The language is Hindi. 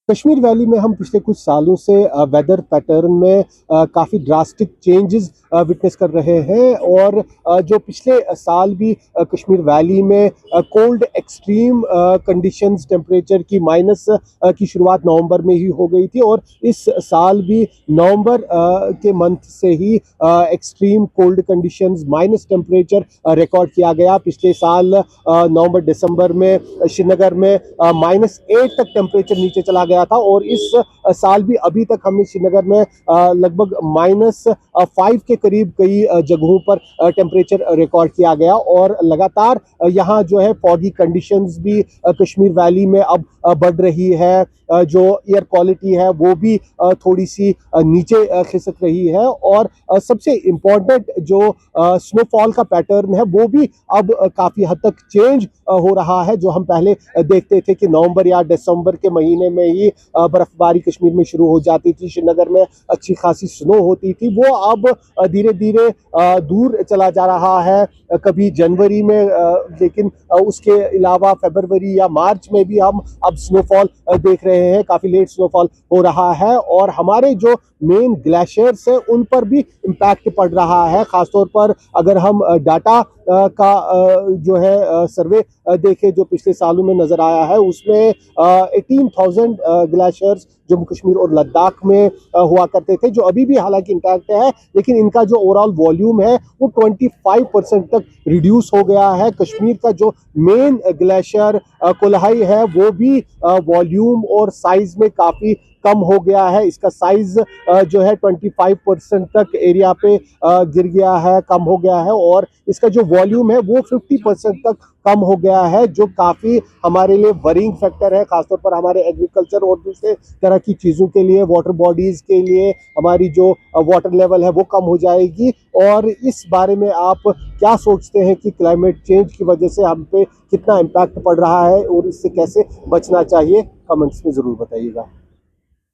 कश्मीर वैली में हम पिछले कुछ सालों से वेदर पैटर्न में काफ़ी ड्रास्टिक चेंजेस विटनेस कर रहे हैं और जो पिछले साल भी कश्मीर वैली में कोल्ड एक्सट्रीम कंडीशंस टेम्परेचर की माइनस की शुरुआत नवंबर में ही हो गई थी और इस साल भी नवंबर के मंथ से ही extreme cold conditions minus temperature record किया गया। पिछले साल नवंबर दिसंबर में श्रीनगर में -8 तक टेम्परेचर नीचे चला गया था और इस साल भी अभी तक हमने श्रीनगर में लगभग -5 के करीब कई जगहों पर टेम्परेचर रिकॉर्ड किया गया और लगातार यहाँ जो है फॉगी कंडीशंस भी कश्मीर वैली में अब बढ़ रही है। जो एयर क्वालिटी है वो भी थोड़ी सी नीचे खिसक रही है और सबसे इम्पोर्टेंट जो स्नोफॉल का पैटर्न है वो भी अब काफ़ी हद तक चेंज हो रहा है। जो हम पहले देखते थे कि नवंबर या दिसंबर के महीने में ही बर्फबारी कश्मीर में शुरू हो जाती थी, श्रीनगर में अच्छी खासी स्नो होती थी, वो अब धीरे धीरे दूर चला जा रहा है। कभी जनवरी में लेकिन उसके अलावा फरवरी या मार्च में भी हम अब स्नोफॉल देख रहे हैं, काफ़ी लेट स्नोफॉल हो रहा है और हमारे जो मेन ग्लेशियर्स हैं उन पर भी इम्पैक्ट पड़ रहा है। ख़ासतौर पर अगर हम डाटा का जो है सर्वे देखें जो पिछले सालों में नज़र आया है उसमें 18,000 ग्लेशियर्स जम्मू कश्मीर और लद्दाख में हुआ करते थे, जो अभी भी हालांकि इंटैक्ट है, लेकिन इनका जो ओवरऑल वॉल्यूम है वो 25% तक रिड्यूस हो गया है। कश्मीर का जो मेन ग्लेशियर कोलहाई है वो भी वॉल्यूम और साइज में काफ़ी कम हो गया है। इसका साइज जो है 25% तक एरिया पे गिर गया है, कम हो गया है और इसका जो वॉल्यूम है वो 50% तक कम हो गया है, जो काफ़ी हमारे लिए वरिंग फैक्टर है, खासतौर पर हमारे एग्रीकल्चर और दूसरे तरह की चीज़ों के लिए, वाटर बॉडीज़ के लिए हमारी जो वाटर लेवल है वो कम हो जाएगी। और इस बारे में आप क्या सोचते हैं कि क्लाइमेट चेंज की वजह से हम पे कितना इम्पैक्ट पड़ रहा है और इससे कैसे बचना चाहिए? कमेंट्स में ज़रूर बताइएगा।